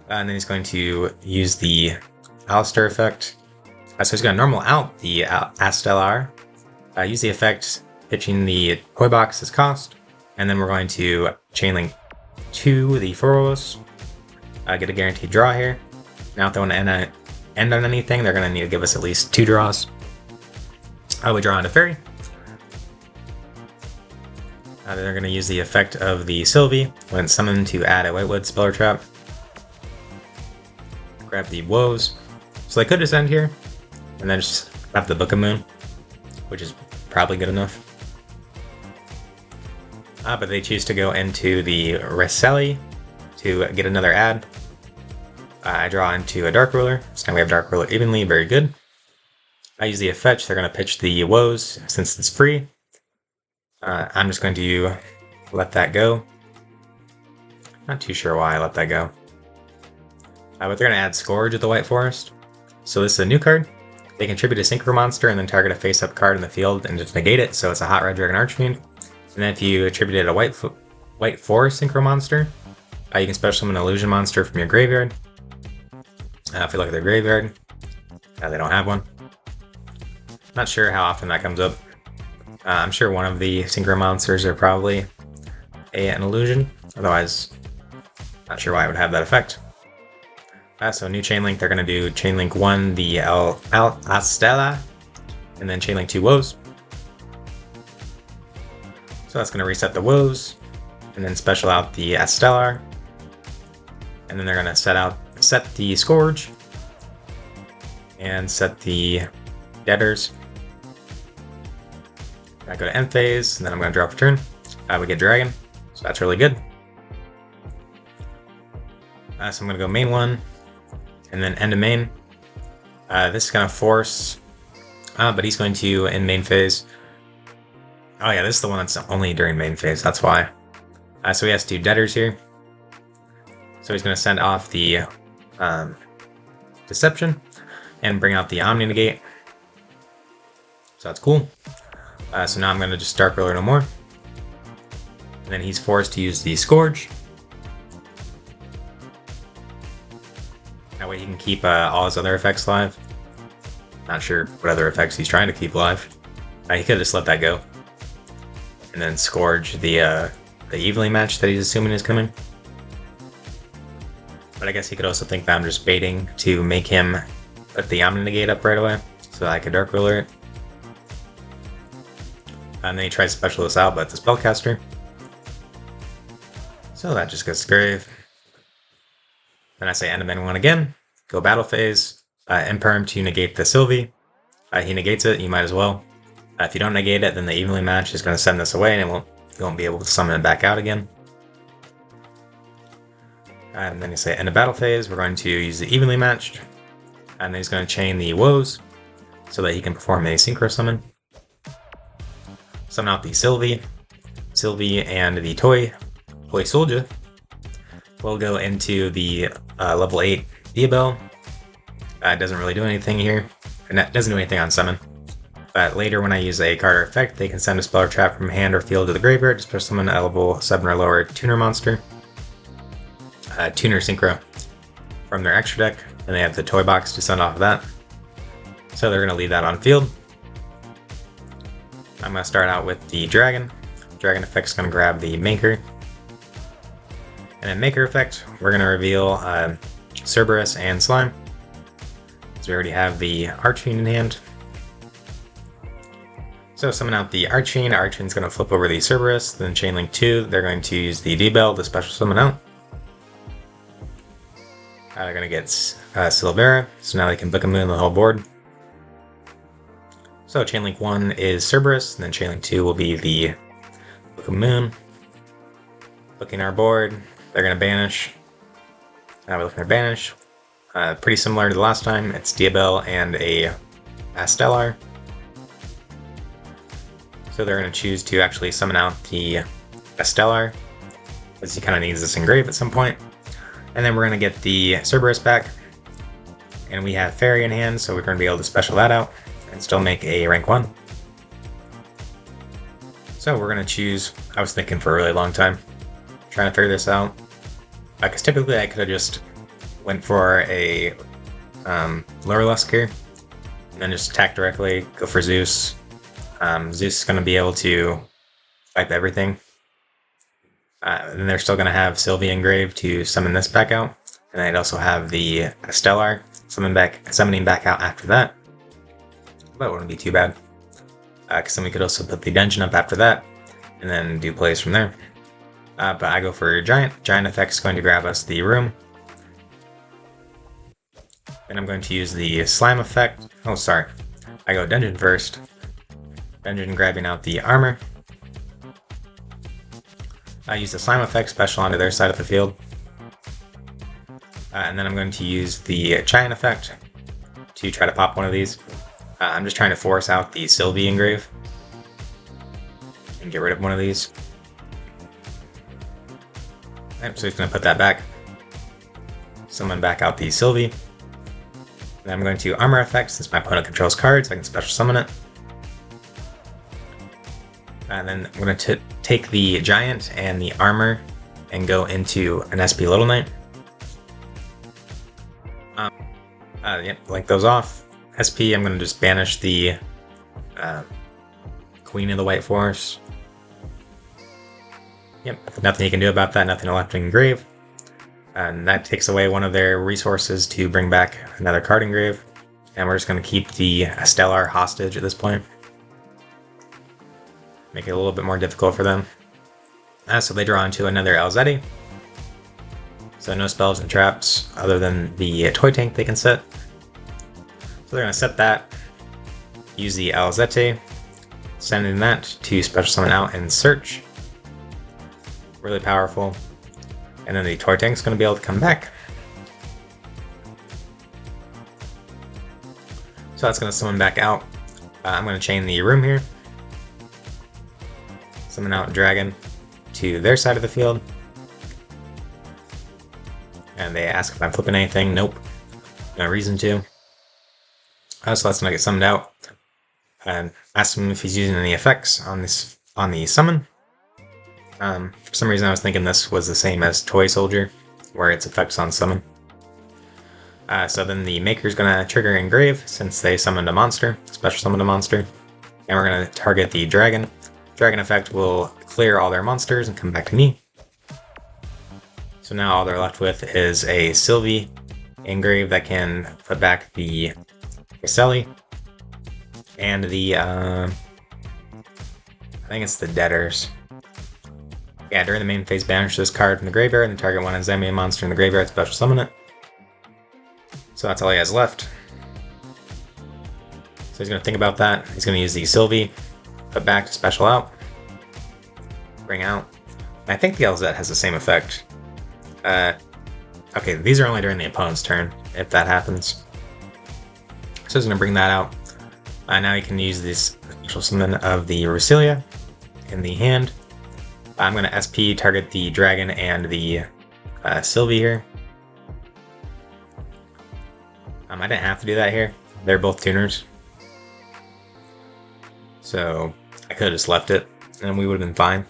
And then he's going to use the Alistair effect. So he's going to normal out the Astellar. Use the effect, pitching the Toy Box as cost. And then we're going to Chainlink 2 the Furos. Get a guaranteed draw here. Now if they want to end on anything, they're going to need to give us at least 2 draws. We draw on a Fairy. They're going to use the effect of the Sylvie when it's summoned to add a Whitewood Speller Trap. Grab the Woes. So they could just end here, and then just have the Book of Moon, which is probably good enough. But they choose to go into the Reselli to get another ad. I draw into a Dark Ruler, so now we have Dark Ruler evenly, very good. I use the effect, they're going to pitch the Woes since it's free. I'm just going to let that go. Not too sure why I let that go. But they're going to add Scourge at the White Forest. So this is a new card. They contribute a Synchro Monster and then target a face-up card in the field and just negate it, so it's a Hot Red Dragon Archfiend. And then if you attributed a White Forest Synchro Monster, you can special summon an Illusion Monster from your graveyard. If you look at their graveyard, they don't have one. Not sure how often that comes up. I'm sure one of the Synchro Monsters are probably an Illusion. Otherwise, not sure why it would have that effect. So new Chainlink, they're going to do Chainlink 1, the Astella, and then Chainlink 2 Woes. So that's going to reset the Woes, and then special out the Astellar. And then they're going to set the Scourge, and set the Debtors. I go to end phase, and then I'm going to drop a turn. We get Dragon, so that's really good. So I'm going to go main 1, and then end of main. This is going to force, but he's going to end main phase. Oh yeah, this is the one that's only during main phase, that's why. So he has 2 Debtors here. So he's going to send off the Deception, and bring out the Omni Negate. So that's cool. So now I'm going to just Dark Ruler no more. And then he's forced to use the Scourge. That way he can keep all his other effects live. Not sure what other effects he's trying to keep live. He could have just let that go. And then Scourge the evenly match that he's assuming is coming. But I guess he could also think that I'm just baiting to make him put the Omni Negate up right away, so that I could Dark Ruler it. And then he tries to special this out, but the Spellcaster. So that just goes to grave. Then I say end of main 1 again, go battle phase, Imperm to negate the Sylvie. He negates it, you might as well. If you don't negate it, then the evenly match is going to send this away and you won't be able to summon it back out again. And then you say end of battle phase, we're going to use the evenly matched. And then he's going to chain the Woes so that he can perform a Synchro Summon. Summon out the Sylvie and the Toy Soldier. we'll go into the level 8 Diabell. It doesn't really do anything here, and that doesn't do anything on summon. But later when I use a card or effect, they can send a spell or trap from hand or field to the graveyard to special summon a level 7 or lower tuner monster. Tuner Synchro from their extra deck, and they have the toy box to send off of that. So they're going to leave that on field. I'm going to start out with the Dragon. Dragon effect's going to grab the Maker. And then Maker effect, we're going to reveal Cerberus and Slime. So we already have the Archfiend in hand. So summon out the Archfiend. Archfiend's going to flip over the Cerberus, then Chainlink 2. They're going to use the Diabell to special summon out. They're going to get Silvera, so now they can book a moon the whole board. So Chainlink 1 is Cerberus, and then Chainlink 2 will be the Book of Moon. Looking our board, they're going to banish. We're looking at banish. Pretty similar to the last time, it's Diabell and a Astellar. So they're going to choose to actually summon out the Astellar, as he kind of needs this engrave at some point. And then we're going to get the Cerberus back. And we have Fairy in hand, so we're going to be able to special that out and still make a rank 1. So we're going to choose, I was thinking for a really long time, trying to figure this out. Because typically I could have just went for a lower lusk here, and then just attack directly, go for Zeus. Zeus is going to be able to wipe everything. And they're still going to have Sylvie engraved to summon this back out. And they'd also have the Stellar summoning back out after that. But it wouldn't be too bad. Because then we could also put the dungeon up after that, and then do plays from there. But I go for Giant. Giant effect is going to grab us the room. Then I'm going to use the Slime effect. Oh, sorry. I go Dungeon first. Dungeon grabbing out the armor. I use the Slime effect special onto their side of the field. And then I'm going to use the Giant effect to try to pop one of these. I'm just trying to force out the Sylvie engrave and get rid of one of these. Right, so he's going to put that back. Summon back out the Sylvie. Then I'm going to Armor effect since my opponent controls cards, I can special summon it. And then I'm going to take the Giant and the Armor and go into an SP Little Knight. Link those off. SP, I'm going to just banish the Queen of the White Forest. Yep, nothing you can do about that, nothing left to engrave. And that takes away one of their resources to bring back another card engrave. And we're just going to keep the Stellar hostage at this point. Make it a little bit more difficult for them. So they draw into another Alzetti. So no spells and traps other than the toy tank they can set. So they're going to set that, use the Alzetti, sending that to special summon out and search. Really powerful. And then the toy tank's going to be able to come back. So that's going to summon back out. I'm going to chain the room here. Summon out Dragon to their side of the field. And they ask if I'm flipping anything. Nope. No reason to. So that's going to get summoned out. And ask him if he's using any effects on the summon. For some reason I was thinking this was the same as Toy Soldier, where its effects on summon. So then the Maker's going to trigger Engrave, since they summoned a monster, special summoned a monster. And we're going to target the Dragon. Dragon effect will clear all their monsters and come back to me. So now all they're left with is a Sylvie Engrave that can put back the Caselli and the, I think it's the Debtors. Yeah, during the main phase, banish this card from the graveyard, and the target one enemy monster in the graveyard, special summon it. So that's all he has left. So he's going to think about that. He's going to use the Sylvie, put back to special out, bring out. And I think the LZ has the same effect. Okay, these are only during the opponent's turn, if that happens. So he's going to bring that out. Now he can use this special summon of the Rusilia in the hand. I'm going to SP target the Dragon and the Sylvie here. I didn't have to do that here. They're both tuners. So I could have just left it and we would have been fine.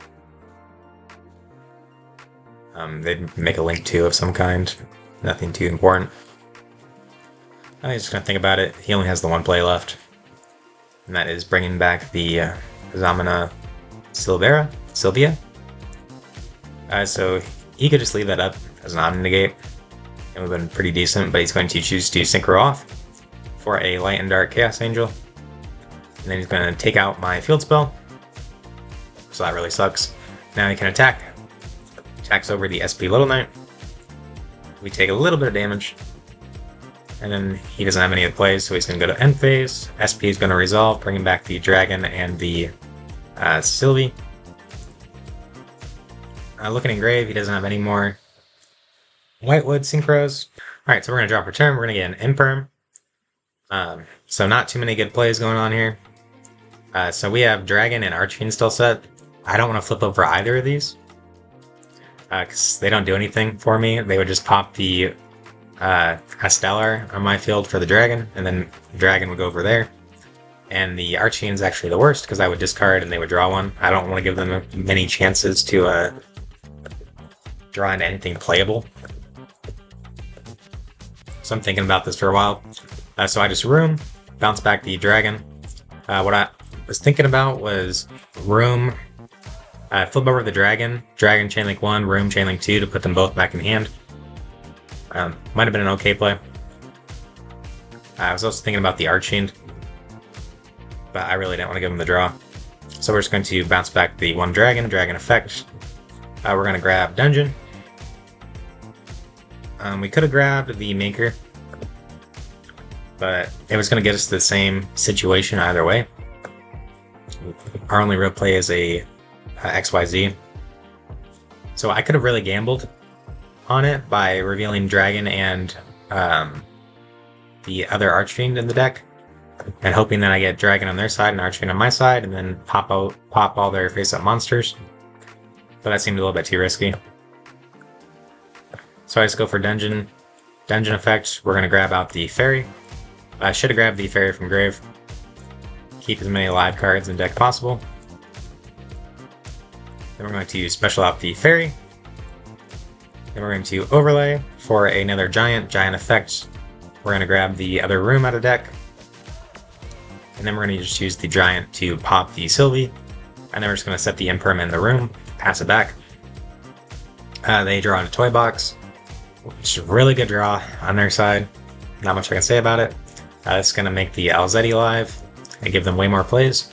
They'd make a link to of some kind. Nothing too important. I'm just gonna think about it. He only has the one play left. And that is bringing back the Zamina Sylvia. So he could just leave that up as an Omni-Negate. It would have been pretty decent, but he's going to choose to Synchro off for a Light and Dark Chaos Angel. And then he's going to take out my field spell. So that really sucks. Now he can attack. Attacks over the SP Little Knight. We take a little bit of damage. And then he doesn't have any of the plays, so he's going to go to end phase. SP is going to resolve, bringing back the Dragon and the Sylvie. Looking in grave, he doesn't have any more Whitewood Synchros. Alright, so we're going to drop return. We're going to get an Imperm. So not too many good plays going on here. So we have Dragon and Archfiend still set. I don't want to flip over either of these. Because they don't do anything for me. They would just pop the Stellar on my field for the Dragon, and then the Dragon would go over there. And the Archfiend is actually the worst, because I would discard and they would draw one. I don't want to give them many chances to draw into anything playable. So I'm thinking about this for a while. So I just room, bounce back the Dragon. What I was thinking about was room, flip over the Dragon, Chainlink 1, room, Chainlink 2 to put them both back in hand. Might have been an okay play. I was also thinking about the Archfiend, but I really didn't want to give him the draw. So we're just going to bounce back the one Dragon effect. We're going to grab Dungeon. We could have grabbed the Maker, but it was going to get us to the same situation either way. Our only real play is a XYZ. So I could have really gambled on it by revealing Dragon and the other Archfiend in the deck, and hoping that I get Dragon on their side and Archfiend on my side, and then pop all their face-up monsters. But that seemed a little bit too risky. So I just go for Dungeon effect. We're going to grab out the Fairy. I should have grabbed the Fairy from grave. Keep as many live cards in deck possible. Then we're going to special out the Fairy. Then we're going to overlay for another giant effect. We're going to grab the other room out of deck. And then we're going to just use the giant to pop the Sylvie. And then we're just going to set the Imperm in the room, pass it back. They draw in a toy box, which is a really good draw on their side. Not much I can say about it. It's going to make the Alzetti live and give them way more plays.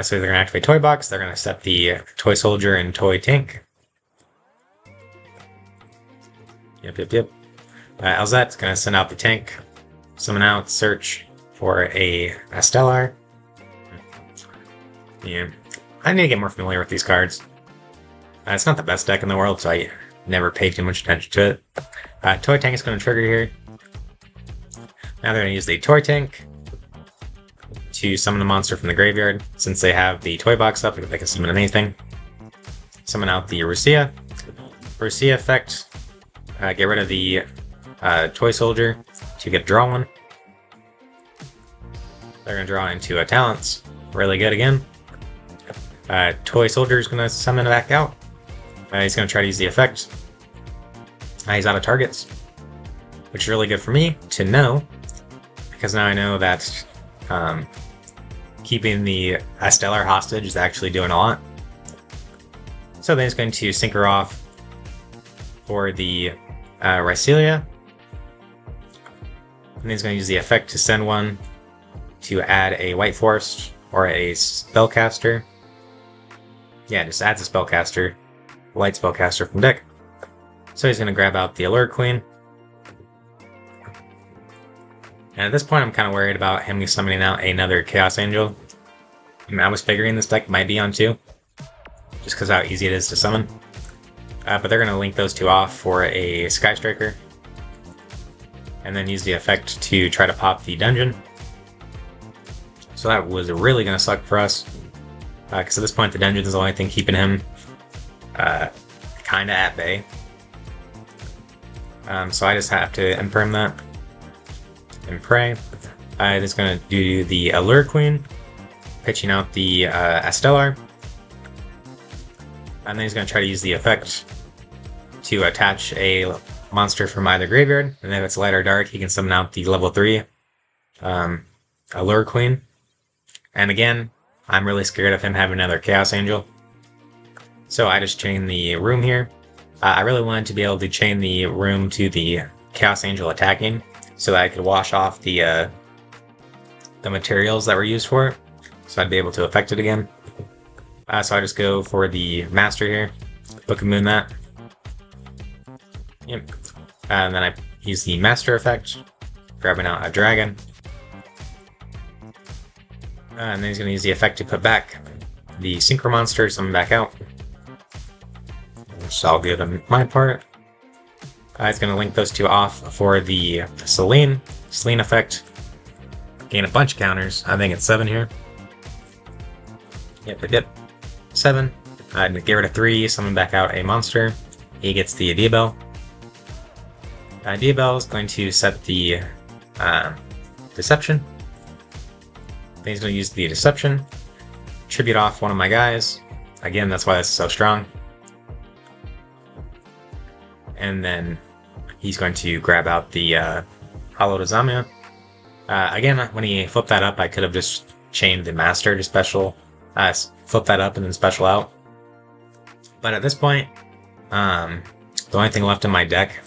So they're going to activate Toy Box, they're going to set the Toy Soldier and Toy Tank. Yep. Alzette's going to send out the tank, summon out, search for a Stellar. Yeah, I need to get more familiar with these cards. It's not the best deck in the world, so I never pay too much attention to it. Toy Tank is going to trigger here. Now they're going to use the Toy Tank to summon a monster from the graveyard. Since they have the Toy Box up, they can summon anything. Summon out the Rusia effect. Get rid of the Toy Soldier to get a draw one. They're going to draw into a Talents. Really good again. Toy Soldier is going to summon it back out. He's going to try to use the effect. He's out of targets, which is really good for me to know, because now I know that keeping the Stellar hostage is actually doing a lot. So then he's going to Synchro off for the Rycelia. And he's going to use the effect to send one to add a White Forest or a Spellcaster. Yeah, just adds a Spellcaster, Light Spellcaster from deck. So he's going to grab out the Allure Queen. And at this point, I'm kind of worried about him summoning out another Chaos Angel. I was figuring this deck might be on 2, just because how easy it is to summon. But they're going to link those 2 off for a Sky Striker, and then use the effect to try to pop the Dungeon. So that was really going to suck for us, because at this point the Dungeon is the only thing keeping him kinda at bay. So I just have to imperm that and pray. I'm just gonna do the Allure Queen, pitching out the Astellar, and then he's gonna try to use the effect to attach a monster from either graveyard, and if it's light or dark, he can summon out the level 3 Allure Queen. And again, I'm really scared of him having another Chaos Angel. So I just chain the room here. I really wanted to be able to chain the room to the Chaos Angel attacking, so that I could wash off the materials that were used for it, so I'd be able to affect it again. So I just go for the Master here, Book of Moon that. Yep. And then I use the Master effect, grabbing out a dragon. And then he's going to use the effect to put back the Synchro Monster, summon back out. Which is all good on my part. He's going to link those two off for the Selene effect. Gain a bunch of counters. I think it's 7 here. Yep. 7. Get rid of 3, summon back out a monster. He gets the Diabell. Diabell is going to set the Deception. Then he's going to use the Deception. Tribute off one of my guys. Again, that's why this is so strong. And then he's going to grab out the Hollow to Zamia. Again, when he flipped that up, I could have just chained the Master to special. Flip that up and then special out. But at this point, the only thing left in my deck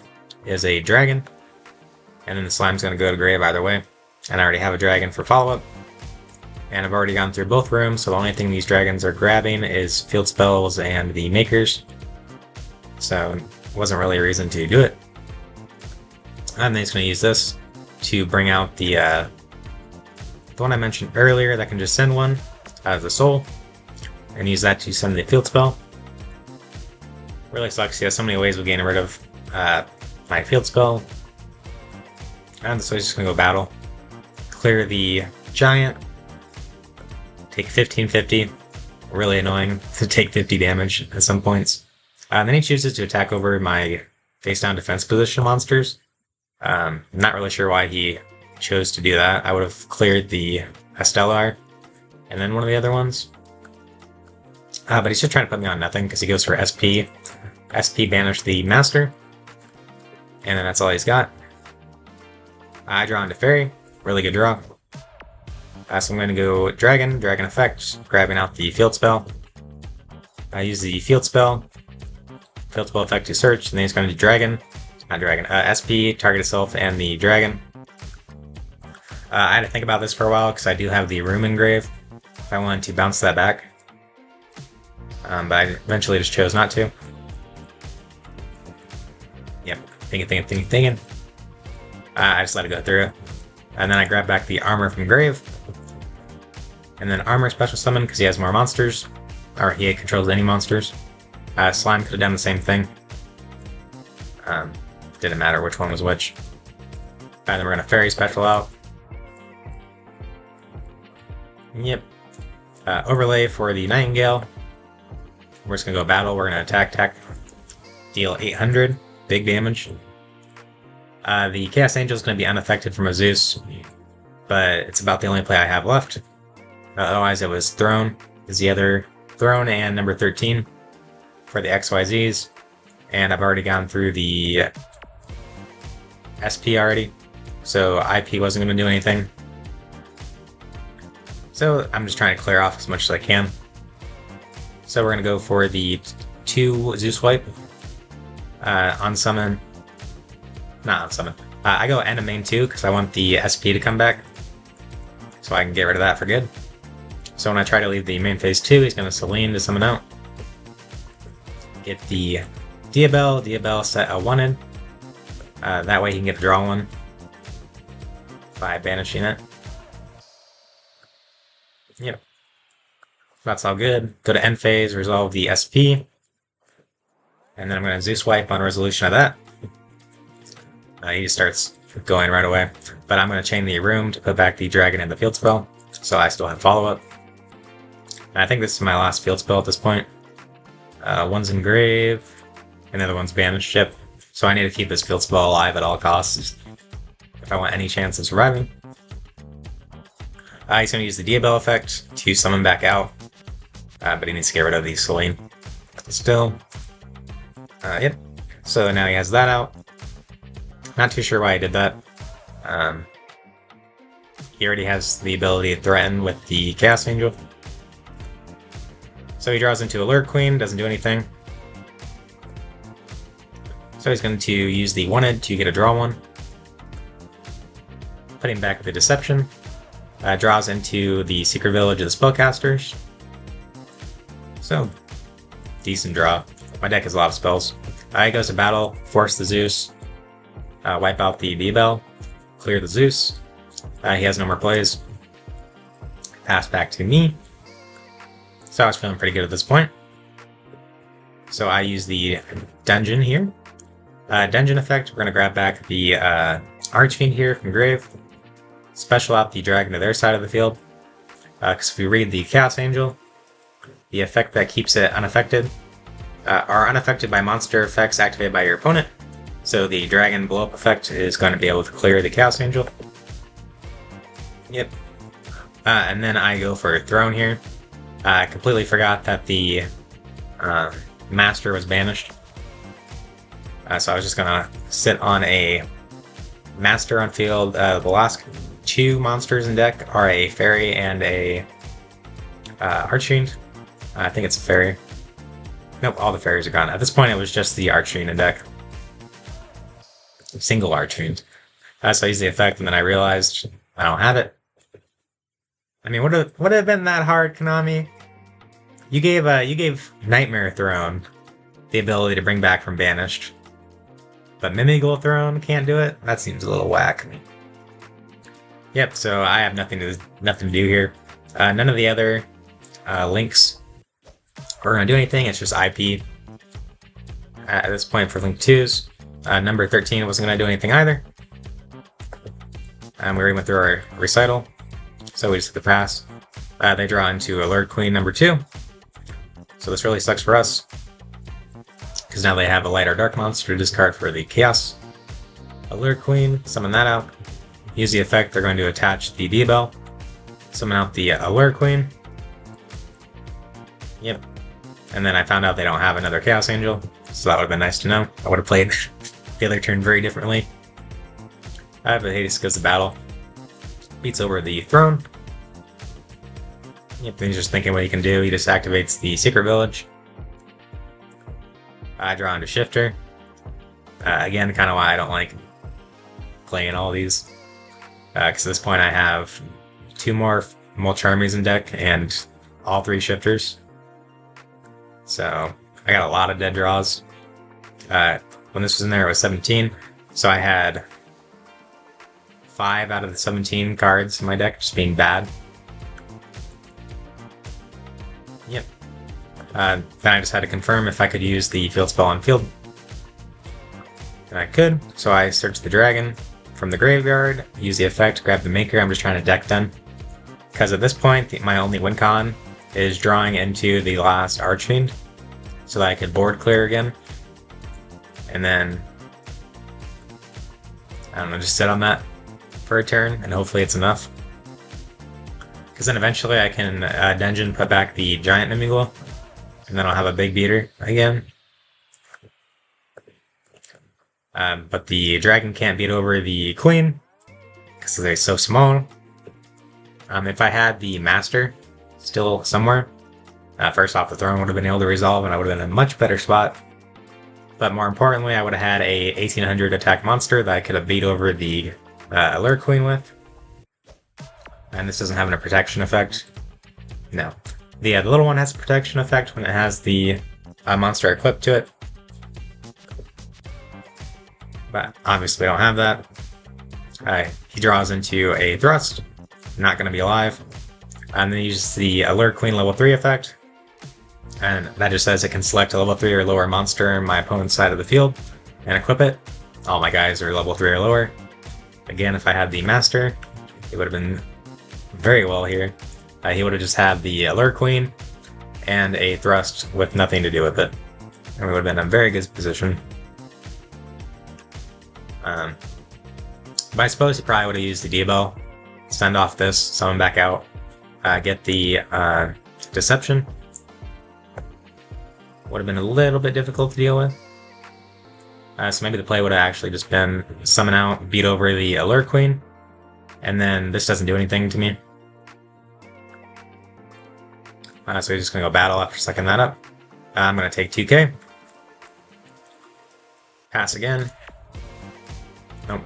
is a dragon. And then the Slime's going to go to grave either way. And I already have a dragon for follow-up. And I've already gone through both rooms, so the only thing these dragons are grabbing is field spells and the makers. So wasn't really a reason to do it. And then he's going to use this to bring out the one I mentioned earlier that can just send one as a soul, and use that to send the field spell. Really sucks. He has so many ways of getting rid of my field spell. And so he's just going to go battle. Clear the giant. Take 1550. Really annoying to take 50 damage at some points. Then he chooses to attack over my face-down defense position monsters. Not really sure why he chose to do that. I would have cleared the Astellar and then one of the other ones. But he's just trying to put me on nothing because he goes for SP. SP banish the Master. And then that's all he's got. I draw into Fairy. Really good draw. So I'm going to go Dragon effect, grabbing out the field spell. I use the field spell effect to search, and then he's going to do SP, target itself, and the dragon. I had to think about this for a while because I do have the room engrave. If I wanted to bounce that back, but I eventually just chose not to. Yep, thinking. I just let it go through, and then I grab back the armor from grave, and then armor special summon because he has more monsters, or he controls any monsters. Slime could have done the same thing. Didn't matter which one was which. And then we're going to Fairy special out. Yep. Overlay for the Nightingale. We're just going to go battle. We're going to attack. Deal 800. Big damage. The Chaos Angel is going to be unaffected from a Zeus, but it's about the only play I have left. Otherwise, it was Throne. Is the other Throne and number 13 for the XYZs. And I've already gone through the SP already, so IP wasn't going to do anything. So I'm just trying to clear off as much as I can. So we're going to go for the 2 Zeus wipe. On summon. Not on summon. I go end of main 2 because I want the SP to come back, so I can get rid of that for good. So when I try to leave the main phase 2, he's going to Selene to summon out. Get the Diabell set a 1-in. That way he can get a draw one by banishing it. Yep. That's all good. Go to end phase, resolve the SP. And then I'm going to Zeus wipe on resolution of that. He just starts going right away. But I'm going to chain the room to put back the dragon and the field spell. So I still have follow-up. And I think this is my last field spell at this point. One's in grave, and the other one's banished. Yep. So I need to keep this field spell alive at all costs if I want any chance of surviving. He's going to use the Diabell effect to summon back out, but he needs to get rid of the Selene still. Yep. So now he has that out. Not too sure why he did that. He already has the ability to threaten with the Chaos Angel. So he draws into Alert Queen, doesn't do anything. So he's going to use the Wanted to get a draw one. Put him back with the Deception. Draws into the Secret Village of the Spellcasters. So, decent draw. My deck has a lot of spells. He goes to battle, force the Zeus, wipe out the Diabell, clear the Zeus. He has no more plays. Pass back to me. So I was feeling pretty good at this point. So I use the Dungeon here. Dungeon effect, we're going to grab back the Archfiend here from Grave. Special out the dragon to their side of the field. Because if we read the Chaos Angel, the effect that keeps it unaffected are unaffected by monster effects activated by your opponent. So the dragon blow up effect is going to be able to clear the Chaos Angel. Yep. And then I go for a Throne here. I completely forgot that the Master was banished. So I was just going to sit on a Master on field. The last two monsters in deck are a Fairy and a Archfiend. I think it's a Fairy. Nope, all the Fairies are gone. At this point, it was just the Archfiend in deck. Single Archfiend. So I used the effect, and then I realized I don't have it. I mean, would it have been that hard, Konami? You gave Nightmare Throne the ability to bring back from banished, but Mimighoul Throne can't do it. That seems a little whack. Yep. So I have nothing to do here. None of the other links are gonna do anything. It's just IP at this point for Link 2s. Number 13 wasn't gonna do anything either. We already went through our recital. So we just hit the pass. They draw into Alert Queen number 2. So this really sucks for us. Because now they have a light or dark monster to discard for the Chaos. Alert Queen, summon that out. Use the effect, they're going to attach the Diabell. Summon out the Alert Queen. Yep. And then I found out they don't have another Chaos Angel. So that would have been nice to know. I would have played the other turn very differently. But Hades goes to battle. Beats over the Throne. Yep, he's just thinking what he can do. He just activates the Secret Village. I draw into Shifter. Again, kind of why I don't like playing all these. Because at this point I have 2 more Mulch Armies in deck and all 3 Shifters. So I got a lot of dead draws. When this was in there, it was 17. So I had 5 out of the 17 cards in my deck just being bad. Yep. Then I just had to confirm if I could use the field spell on field. And I could, so I searched the dragon from the graveyard, use the effect, grab the maker. I'm just trying to deck them. Because at this point, my only win con is drawing into the last Archfiend, so that I could board clear again. And then, I don't know, just sit on that for a turn, and hopefully it's enough. Because then eventually I can dungeon, put back the giant Mimighoul, and then I'll have a big beater again. But the dragon can't beat over the queen, because they're so small. If I had the master still somewhere, first off the throne would have been able to resolve, and I would have been in a much better spot. But more importantly, I would have had a 1800 attack monster that I could have beat over the Alert Queen with. And this doesn't have a protection effect. No. The little one has a protection effect when it has the monster equipped to it. But obviously I don't have that. He draws into a thrust. Not going to be alive. And then he uses the Alert Queen level 3 effect. And that just says it can select a level 3 or lower monster in my opponent's side of the field and equip it. All my guys are level 3 or lower. Again, if I had the master, it would have been very well here. He would have just had the Alert Queen and a thrust with nothing to do with it. And we would have been in a very good position. But I suppose he probably would have used the Diabel, send off this, summon back out, get the Deception. Would have been a little bit difficult to deal with. So maybe the play would have actually just been summon out, beat over the Alert Queen, and then this doesn't do anything to me. So he's just going to go battle after sucking that up. I'm going to take 2k. Pass again. Nope.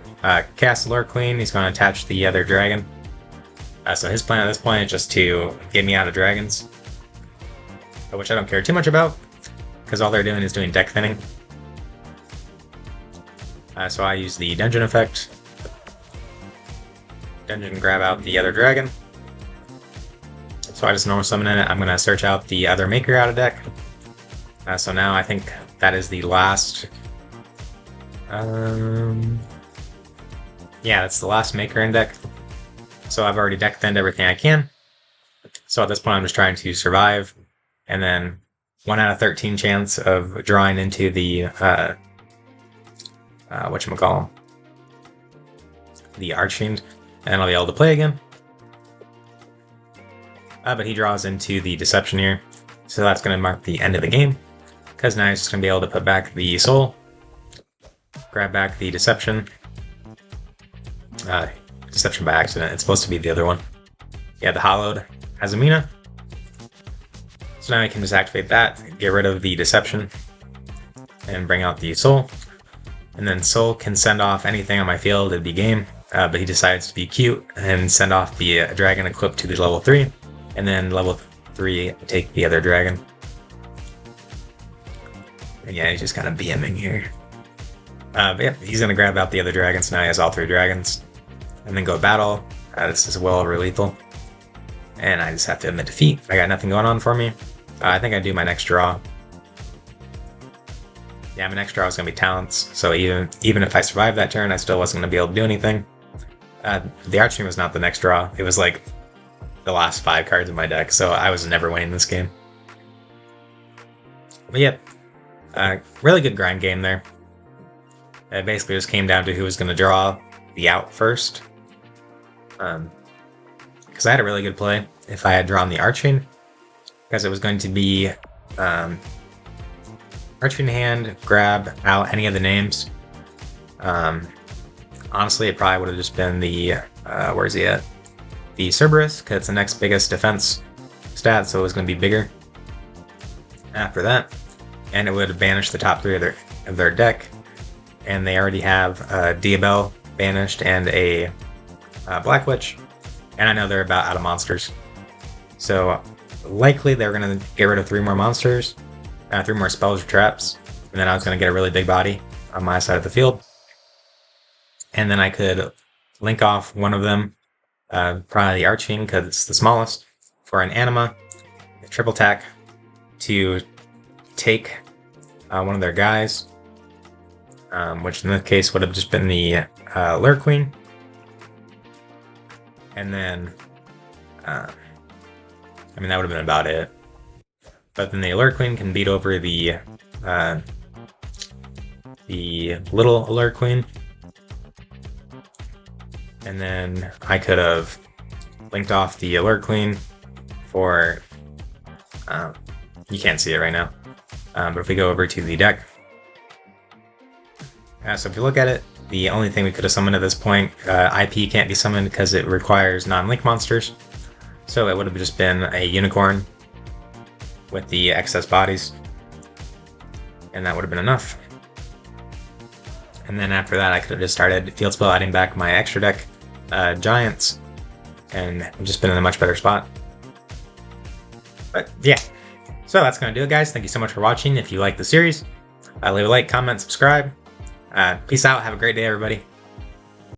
Cast Alert Queen. He's going to attach the other dragon. So his plan at this point is just to get me out of dragons, which I don't care too much about, because all they're doing is doing deck thinning. So I use the Dungeon effect. Dungeon, grab out the other dragon. So I just normal summon it. I'm going to search out the other maker out of deck. So now I think that is the last... yeah, that's the last maker in deck. So I've already deck thinned everything I can. So at this point I'm just trying to survive. And then 1 out of 13 chance of drawing into the... whatchamacallit? The Archfiend. And I'll be able to play again. But he draws into the Deception here. So that's going to mark the end of the game. Because now he's just going to be able to put back the Soul. Grab back the Deception. Deception by accident. It's supposed to be the other one. Yeah, the Hollowed Azumina. So now I can just activate that, get rid of the Deception, and bring out the Soul. And then Soul can send off anything on my field, it'd be game. But he decides to be cute and send off the dragon equipped to the level 3. And then level 3, take the other dragon. And yeah, he's just kind of BMing here. But yeah, he's going to grab out the other dragons. Now he has all 3 dragons. And then go battle. This is well over lethal. And I just have to admit defeat. I got nothing going on for me. I think I do my next draw. Yeah, my next draw is going to be talents. So even if I survived that turn, I still wasn't going to be able to do anything. The Archfiend was not the next draw. It was like the last 5 cards in my deck. So I was never winning this game. But yeah, really good grind game there. It basically just came down to who was going to draw the out first. Because I had a really good play if I had drawn the Archfiend. Because it was going to be Archfiend hand, grab out any of the names. Honestly, it probably would have just been the, where's he at? The Cerberus, because it's the next biggest defense stat, so it was going to be bigger after that. And it would have banished the top 3 of their deck. And they already have a Diabel banished and a Black Witch. And I know they're about out of monsters. So likely they're going to get rid of 3 more monsters, 3 more spells or traps. And then I was going to get a really big body on my side of the field. And then I could link off one of them, probably the Archfiend because it's the smallest, for an Anima, a triple attack to take one of their guys, which in this case would have just been the Alert Queen. And then, I mean, that would have been about it. But then the Alert Queen can beat over the little Alert Queen. And then I could have linked off the Alert Queen for, you can't see it right now, but if we go over to the deck, so if you look at it, the only thing we could have summoned at this point, IP can't be summoned because it requires non-link monsters, so it would have just been a Unicorn with the excess bodies, and that would have been enough. And then after that I could have just started field spell adding back my extra deck Giants, and just been in a much better spot. But yeah, so that's going to do it, guys. Thank you so much for watching. If you like the series, leave a like, comment, subscribe. Peace out. Have a great day, everybody.